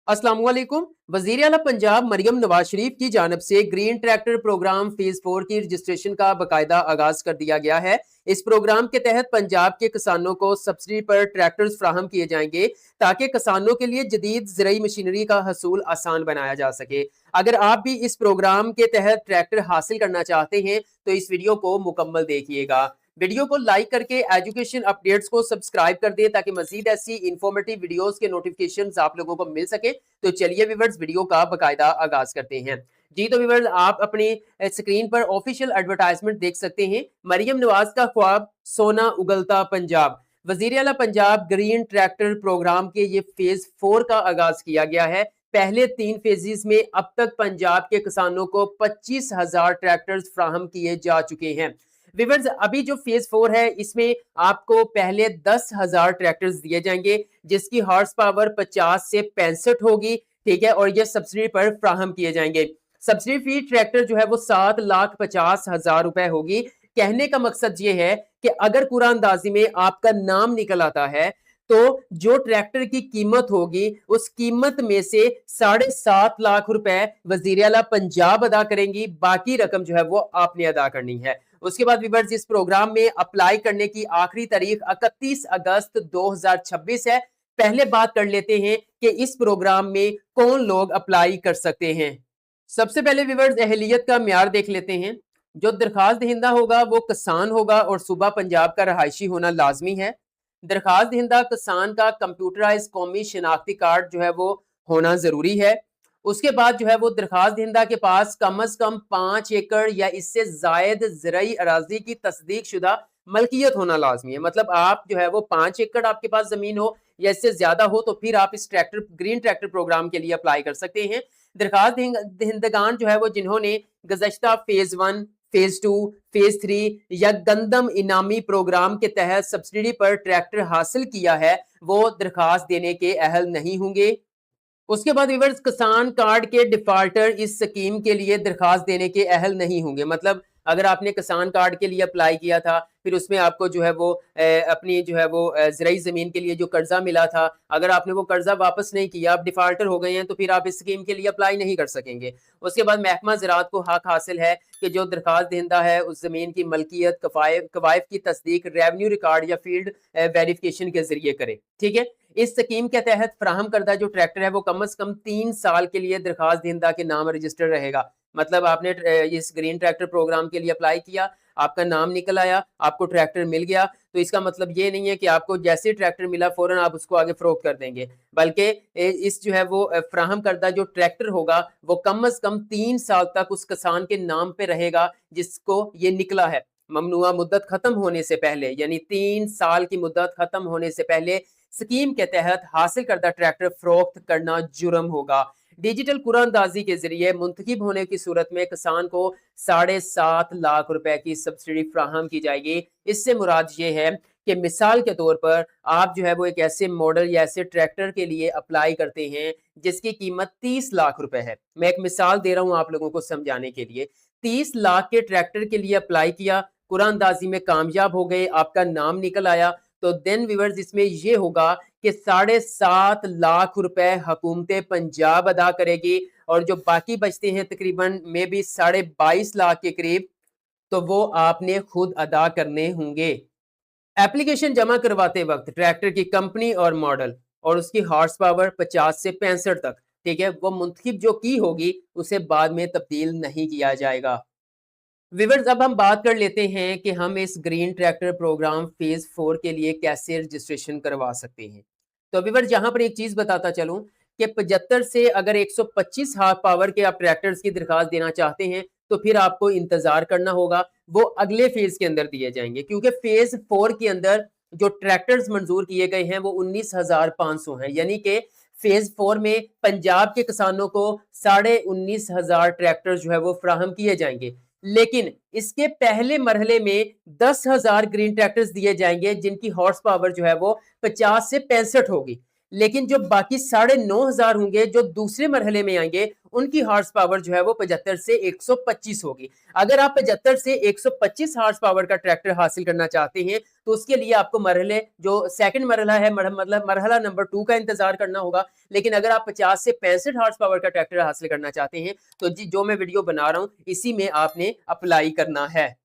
अस्सलाम वालेकुम। वज़ीर आला पंजाब मरियम नवाज शरीफ की जानब से ग्रीन ट्रैक्टर प्रोग्राम फेज 4 की रजिस्ट्रेशन का बाकायदा आगाज कर दिया गया है। इस प्रोग्राम के तहत पंजाब के किसानों को सब्सिडी पर ट्रैक्टर्स फ्राहम किए जाएंगे ताकि किसानों के लिए जदीद ज़राई मशीनरी का हसूल आसान बनाया जा सके। अगर आप भी इस प्रोग्राम के तहत ट्रैक्टर हासिल करना चाहते हैं तो इस वीडियो को मुकम्मल देखिएगा। वीडियो को लाइक करके एजुकेशन अपडेट्स को सब्सक्राइब कर दें ताकि मजीद ऐसी इंफॉर्मेटिव वीडियोस के नोटिफिकेशंस आप लोगों को मिल सके। तो चलिए व्यूअर्स वीडियो का बाकायदा आगाज करते हैं। जी तो व्यूअर्स आप अपनी स्क्रीन पर ऑफिशियल एडवर्टाइजमेंट देख सकते हैं। मरियम नवाज का ख्वाब सोना उगलता पंजाब, वजीर आला पंजाब ग्रीन ट्रैक्टर प्रोग्राम के ये फेज 4 का आगाज किया गया है। पहले 3 फेजेस में अब तक पंजाब के किसानों को 25,000 ट्रैक्टर्स फ्राहम किए जा चुके हैं। व्यूअर्स अभी जो फेज 4 है इसमें आपको पहले 10,000 ट्रैक्टर्स दिए जाएंगे जिसकी हॉर्स पावर 50 से 65 होगी, ठीक है, और ये सब्सिडी पर फ्राहम किए जाएंगे। सब्सिडी फ्री ट्रैक्टर जो है वो 7,50,000 रुपए होगी। कहने का मकसद ये है कि अगर कुरान अंदाजी में आपका नाम निकल आता है तो जो ट्रैक्टर की कीमत होगी उस कीमत में से 7.5 लाख रुपए वजीर आला पंजाब अदा करेंगी, बाकी रकम जो है वो आपने अदा करनी है। उसके बाद व्यूअर्स इस प्रोग्राम में अप्लाई करने की आखिरी तारीख 31 अगस्त 2026 है। पहले बात कर लेते हैं कि इस प्रोग्राम में कौन लोग अप्लाई कर सकते हैं। सबसे पहले व्यूअर्स अहलियत का म्यार देख लेते हैं। जो दरखास्त दहिंदा होगा वो किसान होगा और सूबा पंजाब का रहायशी होना लाजमी है। दरखास्त दहिंदा किसान का कंप्यूटराइज कौमी शिनाख्ती कार्ड जो है वो होना जरूरी है। उसके बाद जो है वो दरखास्त दहिंदा के पास कम अज कम 5 एकड़ या इससे जायद ज़राई अराजी की तस्दीक शुदा मलकियत होना लाजमी है। मतलब आप जो है वो 5 एकड़ आपके पास जमीन हो या इससे ज्यादा हो तो फिर आप इस ग्रीन ट्रैक्टर प्रोग्राम के लिए अप्लाई कर सकते हैं। दरखास्त दहिंदगान जो है वो जिन्होंने गुज़श्ता फेज 1, फेज 2, फेज 3 या गंदम इनामी प्रोग्राम के तहत सब्सिडी पर ट्रैक्टर हासिल किया है वो दरखास्त देने के अहल नहीं होंगे। उसके बाद व्यूअर्स किसान कार्ड के डिफाल्टर इस स्कीम के लिए दरखास्त देने के अहल नहीं होंगे। मतलब अगर आपने किसान कार्ड के लिए अप्लाई किया था फिर उसमें आपको जो है वो अपनी जो है वो ज़राई ज़मीन के लिए जो कर्जा मिला था, अगर आपने वो कर्जा वापस नहीं किया, आप डिफाल्टर हो गए हैं, तो फिर आप इस स्कीम के लिए अप्लाई नहीं कर सकेंगे। उसके बाद महकमा ज़राअत को हक हासिल है कि जो दरखास्त दहिंदा है उस ज़मीन की मलकियत कवायद की तस्दीक रेवन्यू रिकॉर्ड या फील्ड वेरिफिकेशन के जरिए करे, ठीक है। इस स्कीम के तहत फ्राहम करदा जो ट्रैक्टर है वो कम अज कम 3 साल के लिए दरखास्त दहिंदा के नाम रजिस्टर रहेगा। मतलब आपने इस ग्रीन ट्रैक्टर प्रोग्राम के लिए अप्लाई किया, आपका नाम निकल आया, आपको ट्रैक्टर मिल गया, तो इसका मतलब ये नहीं है कि आपको जैसे ट्रैक्टर मिला फौरन आप उसको आगे फरोख्त कर देंगे, बल्कि इस जो है वो फ्राहम करदा जो ट्रैक्टर होगा वो कम अज कम 3 साल तक उस किसान के नाम पे रहेगा जिसको ये निकला है। ममनुआ मुद्दत खत्म होने से पहले, यानी 3 साल की मुद्दत खत्म होने से पहले स्कीम के तहत हासिल करदा ट्रैक्टर फरोख्त करना जुर्म होगा। डिजिटल कुरानदाजी के जरिए मुंतखब होने की सूरत में किसान को 7.5 लाख रुपए की सब्सिडी फ्राहम की जाएगी। इससे मुराद ये है कि मिसाल के तौर पर आप जो है वो एक ऐसे मॉडल या ऐसे ट्रैक्टर के लिए अप्लाई करते हैं जिसकी कीमत 30 लाख रुपए है। मैं एक मिसाल दे रहा हूं आप लोगों को समझाने के लिए। 30 लाख के ट्रैक्टर के लिए अप्लाई किया, कुरानदाजी में कामयाब हो गए, आपका नाम निकल आया, तो देन व्यूअर्स इसमें ये होगा कि 7.5 लाख रुपए हुकूमत पंजाब अदा करेगी और जो बाकी बचते हैं तकरीबन में भी 22.5 लाख के करीब, तो वो आपने खुद अदा करने होंगे। एप्लीकेशन जमा करवाते वक्त ट्रैक्टर की कंपनी और मॉडल और उसकी हॉर्स पावर 50 से 65 तक, ठीक है, वो मुंतखब जो की होगी उसे बाद में तब्दील नहीं किया जाएगा। व्यूअर्स अब हम बात कर लेते हैं कि हम इस ग्रीन ट्रैक्टर प्रोग्राम फेज 4 के लिए कैसे रजिस्ट्रेशन करवा सकते हैं। तो व्यूअर्स यहाँ पर एक चीज बताता चलूं कि 75 से अगर 125 हार्स पावर के आप ट्रैक्टर्स की दरखास्त देना चाहते हैं तो फिर आपको इंतजार करना होगा, वो अगले फेज के अंदर दिए जाएंगे, क्योंकि फेज 4 के अंदर जो ट्रैक्टर्स मंजूर किए गए हैं वो 19,500 हैं। यानी कि फेज 4 में पंजाब के किसानों को 19,500 ट्रैक्टर जो है वो फ्राहम किए जाएंगे। लेकिन इसके पहले मरहले में 10,000 ग्रीन ट्रैक्टर्स दिए जाएंगे जिनकी हॉर्स पावर जो है वो 50 से 65 होगी। लेकिन जो बाकी 9,500 होंगे जो दूसरे मरहले में आएंगे, उनकी हार्स पावर जो है वो 75 से 125 होगी। अगर आप 75 से 125 हार्स पावर का ट्रैक्टर हासिल करना चाहते हैं तो उसके लिए आपको मरहले जो सेकंड मरहला है, मतलब मरहला नंबर 2 का इंतजार करना होगा। लेकिन अगर आप 50 से 65 हार्स पावर का ट्रैक्टर हासिल करना चाहते हैं तो जी जो मैं वीडियो बना रहा हूं इसी में आपने अप्लाई करना है।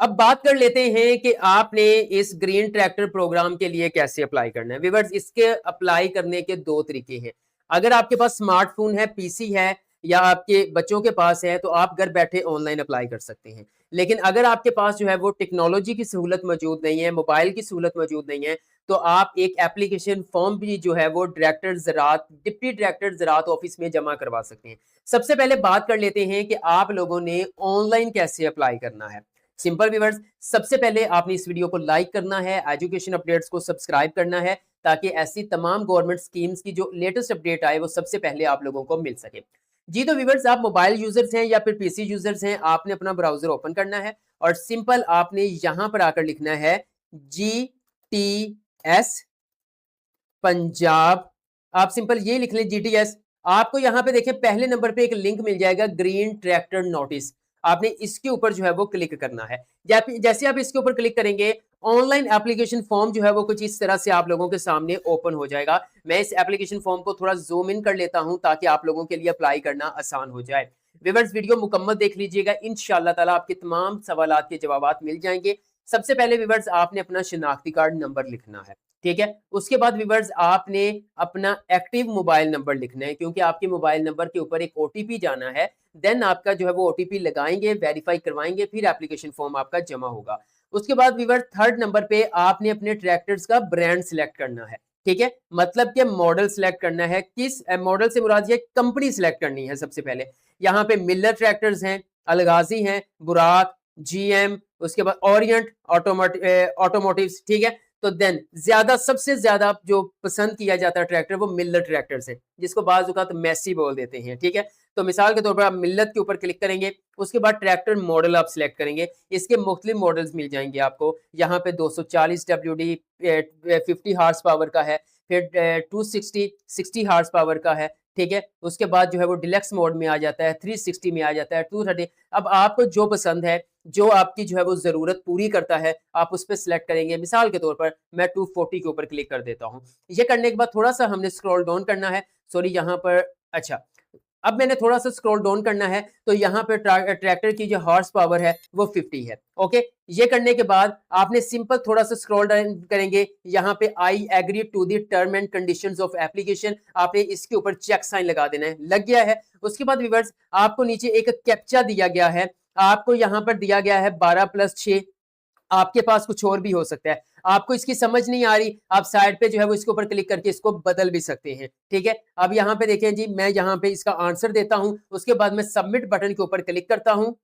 अब बात कर लेते हैं कि आपने इस ग्रीन ट्रैक्टर प्रोग्राम के लिए कैसे अप्लाई करना है। व्यूअर्स, इसके अप्लाई करने के दो तरीके हैं। अगर आपके पास स्मार्टफोन है, पीसी है या आपके बच्चों के पास है तो आप घर बैठे ऑनलाइन अप्लाई कर सकते हैं। लेकिन अगर आपके पास जो है वो टेक्नोलॉजी की सहूलत मौजूद नहीं है, मोबाइल की सहूलत मौजूद नहीं है, तो आप एक एप्लीकेशन फॉर्म भी जो है वो डायरेक्टर ज़राअत, डिप्टी डायरेक्टर ज़राअत ऑफिस में जमा करवा सकते हैं। सबसे पहले बात कर लेते हैं कि आप लोगों ने ऑनलाइन कैसे अप्लाई करना है। सिंपल व्यूअर्स, सबसे पहले आपने इस वीडियो को लाइक करना है, एजुकेशन अपडेट्स को सब्सक्राइब करना है ताकि ऐसी तमाम गवर्नमेंट स्कीम्स की जो लेटेस्ट अपडेट आए वो सबसे पहले आप लोगों को मिल सके। जी तो व्यूअर्स, आप मोबाइल यूजर्स हैं या फिर पीसी यूजर्स हैं, आपने अपना ब्राउजर ओपन करना है और सिंपल आपने यहां पर आकर लिखना है GTS पंजाब। आप सिंपल ये लिख लें GTS। आपको यहाँ पे देखिए पहले नंबर पे एक लिंक मिल जाएगा ग्रीन ट्रैक्टर नोटिस। आपने इसके ऊपर जो है वो क्लिक करना है। जैसे आप इसके ऊपर क्लिक करेंगे, ऑनलाइन एप्लीकेशन फॉर्म जो है वो कुछ इस तरह से आप लोगों के सामने ओपन हो जाएगा। मैं इस एप्लीकेशन फॉर्म को थोड़ा जूम इन कर लेता हूं ताकि आप लोगों के लिए अप्लाई करना आसान हो जाए। व्यूअर्स, वीडियो मुकम्मल देख लीजिएगा, इंशाअल्लाह ताला आपके तमाम सवालात के जवाब मिल जाएंगे। सबसे पहले व्यूअर्स आपने अपना शिनाख्ती कार्ड नंबर लिखना है, ठीक है। उसके बाद व्यूअर्स आपने अपना एक्टिव मोबाइल नंबर लिखना है क्योंकि आपके मोबाइल नंबर के ऊपर एक ओटीपी जाना है। देन आपका जो है वो ओटीपी लगाएंगे, वेरीफाई करवाएंगे, फिर एप्लीकेशन फॉर्म आपका जमा होगा। उसके बाद व्यूअर्स थर्ड नंबर पे आपने अपने ट्रैक्टर्स का ब्रांड सिलेक्ट करना है, ठीक है। मतलब कि मॉडल सिलेक्ट करना है। किस मॉडल से मुराद ये कंपनी सिलेक्ट करनी है। सबसे पहले यहाँ पे मिलर ट्रैक्टर्स हैं, अलगाजी हैं, बुराक, जीएम, उसके बाद ओरिएंट ऑटोमोटिव्स, ठीक है। तो देन सबसे ज्यादा जो पसंद किया जाता है ट्रैक्टर वो मिल्लर ट्रैक्टर है, जिसको बाज औक़ात मैसी बोल देते हैं, ठीक है। तो मिसाल के तौर पर आप मिल्लत के ऊपर क्लिक करेंगे, उसके बाद ट्रैक्टर मॉडल आप सिलेक्ट करेंगे। इसके मुख्तलिफ मॉडल्स मिल जाएंगे आपको। यहाँ पे 240 WD 50 हार्स पावर का है, फिर 260 60 हार्स पावर का है, ठीक है। उसके बाद जो है वो डिलक्स मोड में आ जाता है, 360 में आ जाता है, 230। अब आपको जो पसंद है, जो आपकी जो है वो ज़रूरत पूरी करता है, आप उस पे सिलेक्ट करेंगे। मिसाल के तौर पर मैं 240 के ऊपर क्लिक कर देता हूँ। ये करने के बाद थोड़ा-सा हमने स्क्रॉल डाउन करना है। सॉरी, यहाँ पर अच्छा, अब मैंने थोड़ा-सा स्क्रॉल डाउन करना है तो यहाँ पे ट्रैक्टर की जो हॉर्स पावर है वो 50 है। ओके, ये करने के बाद आपने सिंपल थोड़ा-सा स्क्रॉल डाउन करेंगे, यहाँ पे I agree to the term and conditions of application, आपने इसके ऊपर चेक साइन लगा देना है। लग गया है। उसके बाद व्यूअर्स आपको नीचे एक कैप्चा दिया गया है। आपको यहाँ पर दिया गया है 12+6। आपके पास कुछ और भी हो सकता है। आपको इसकी समझ नहीं आ रही, आप साइड पे जो है वो इसके ऊपर क्लिक करके इसको बदल भी सकते हैं, ठीक है। अब यहाँ पे देखें जी, मैं यहाँ पे इसका आंसर देता हूँ, उसके बाद मैं सबमिट बटन के ऊपर क्लिक करता हूँ।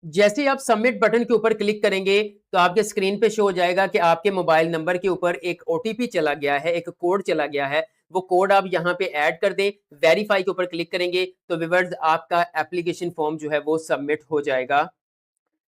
जैसे ही आप सबमिट बटन के ऊपर क्लिक करेंगे तो आपके स्क्रीन पे शो हो जाएगा कि आपके मोबाइल नंबर के ऊपर एक ओटीपी चला गया है, एक कोड चला गया है। वो कोड आप यहाँ पे ऐड कर दें, वेरीफाई के ऊपर क्लिक करेंगे तो व्यूअर्स आपका एप्लीकेशन फॉर्म जो है वो सबमिट हो जाएगा।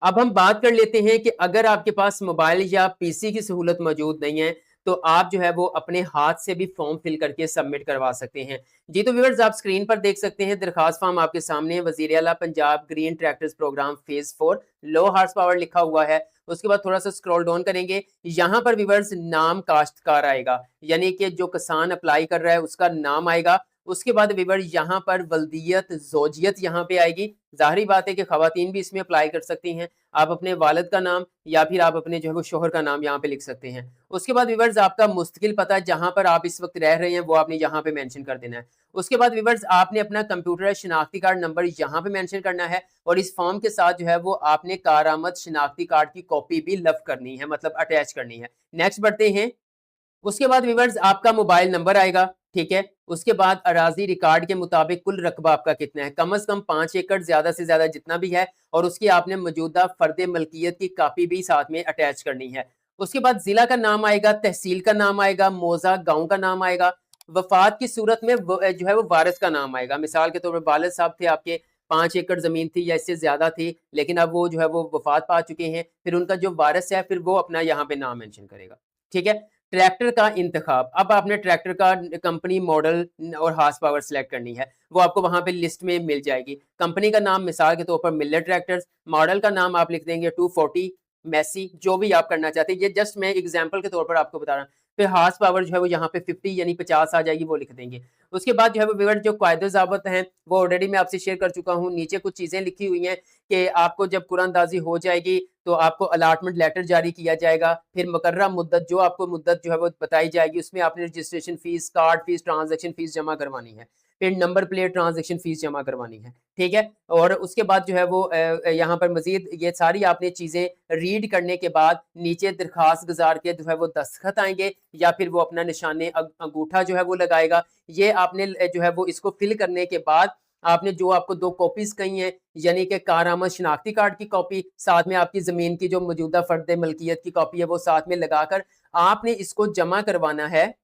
अब हम बात कर लेते हैं कि अगर आपके पास मोबाइल या पीसी की सहूलत मौजूद नहीं है तो आप जो है वो अपने हाथ से भी फॉर्म फिल करके सबमिट करवा सकते हैं। जी तो व्यूअर्स, आप स्क्रीन पर देख सकते हैं दरखास्त फॉर्म आपके सामने है। वजीर आला Punjab green tractors program phase 4 low horse power लिखा हुआ है। उसके बाद थोड़ा सा स्क्रॉल डाउन करेंगे, यहाँ पर व्यूअर्स नाम काश्तकार आएगा, यानी कि जो किसान अप्लाई कर रहा है उसका नाम आएगा। उसके बाद व्यूअर यहाँ पर वल्दियत ज़ौजियत यहाँ पे आएगी। ज़ाहिरी बात है कि ख़वातीन भी इसमें अप्लाई कर सकती हैं। आप अपने वालिद का नाम या फिर आप अपने जो है वो शोहर का नाम यहाँ पे लिख सकते हैं। उसके बाद व्यूअर्स आपका मुस्तकिल पता जहाँ पर आप इस वक्त रह रहे हैं वो आपने यहाँ पे मेंशन कर देना है। उसके बाद व्यूअर्स आपने अपना कंप्यूटर शनाख्ती कार्ड नंबर यहाँ पे मेंशन करना है और इस फॉर्म के साथ जो है वो आपने कारआमद शनाख्ती कार्ड की कॉपी भी लव करनी है, मतलब अटैच करनी है। नेक्स्ट बढ़ते हैं। उसके बाद व्यूअर्स आपका मोबाइल नंबर आएगा, ठीक है। उसके बाद अराजी रिकॉर्ड के मुताबिक कुल रकबा आपका कितना है, कम से कम 5 एकड़, ज्यादा से ज्यादा जितना भी है, और उसकी आपने मौजूदा फर्द मलकियत की कापी भी साथ में अटैच करनी है। उसके बाद जिला का नाम आएगा, तहसील का नाम आएगा, मौजा गांव का नाम आएगा। वफात की सूरत में जो है वो वारिस का नाम आएगा। मिसाल के तौर पर वालिद साहब थे आपके, 5 एकड़ जमीन थी या इससे ज्यादा थी, लेकिन अब वो जो है वो वफात पा चुके हैं, फिर उनका जो वारिस है फिर वो अपना यहाँ पे नाम मेंशन करेगा, ठीक है। ट्रैक्टर का इंतखाब, अब आपने ट्रैक्टर का कंपनी, मॉडल और हॉर्स पावर सेलेक्ट करनी है, वो आपको वहाँ पे लिस्ट में मिल जाएगी। कंपनी का नाम मिसाल के तौर पर मिलर ट्रैक्टर्स, मॉडल का नाम आप लिख देंगे 240 मेसी, जो भी आप करना चाहते हैं, ये जस्ट मैं एग्जांपल के तौर पर आपको बता रहा हूँ। फिर हॉर्स पावर जो है वो यहाँ पे 50 यानी 50 आ जाएगी, वो लिख देंगे। उसके बाद जो है वो व्यूअर जो कायदे ज़ाब्त हैं वो ऑलरेडी मैं आपसे शेयर कर चुका हूँ। नीचे कुछ चीज़ें लिखी हुई हैं कि आपको जब कुरानंदाज़ी हो जाएगी तो आपको अलॉटमेंट लेटर जारी किया जाएगा। फिर मुकर्रर मुद्दत, जो आपको मुद्दत जो है वो बताई जाएगी, उसमें आपने registration fees, card fees, transaction fees जमा करवानी है। फिर नंबर प्लेट ट्रांज़ैक्शन फ़ीस जमा करवानी है, ठीक है? और उसके बाद जो है वो यहाँ पर मज़ीद ये सारी आपने चीज़ें रीड करने के बाद नीचे दरख़्वास्त गुज़ार के जो है वो दस्तखत आएँगे या फिर वो अपना निशान अंगूठा जो है वो लगाएगा। ये आपने जो है वो इसको फ़िल करने के बाद आपने जो आपको 2 कॉपीज़ कही हैं, यानी कि कारआमद शनाख्ती कार्ड की कॉपी, साथ में आपकी ज़मीन की जो मौजूदा फ़र्द मलकियत की कॉपी है, वो साथ में लगाकर आपने इसको जमा करवाना है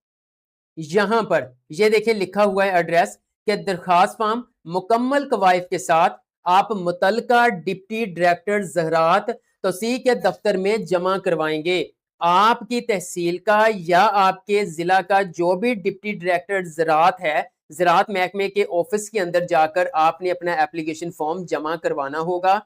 यहाँ पर। ये देखिए लिखा हुआ है एड्रेस कि दरख़्वास्त फ़ॉर्म मुकम्मल कवायद के साथ आप मुतल्लिका डिप्टी डायरेक्टर ज़राअत तौसीक़ के दफ़्तर में जमा करवाएँगे। आपकी तहसील का या आपके ज़िला का जो भी डिप्टी डायरेक्टर ज़राअत है, ज़राअत महकमे के ऑफ़िस के अंदर जाकर आपने अपना एप्लीकेशन फ़ॉर्म जमा करवाना होगा।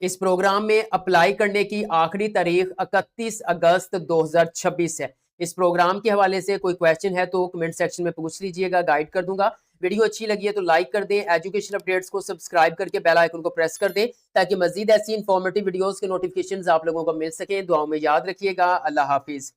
इस प्रोग्राम में अप्लाई करने की आखिरी तारीख 31 अगस्त 2026 है। इस प्रोग्राम के हवाले से कोई क्वेश्चन है तो कमेंट सेक्शन में पूछ लीजिएगा, गाइड कर दूंगा। वीडियो अच्छी लगी है तो लाइक कर दें, एजुकेशन अपडेट्स को सब्सक्राइब करके बेल आइकन को प्रेस कर दें ताकि मजीद ऐसी इंफॉर्मेटिव वीडियोस के नोटिफिकेशंस आप लोगों को मिल सके। दुआओं में याद रखिएगा। अल्लाह हाफिज।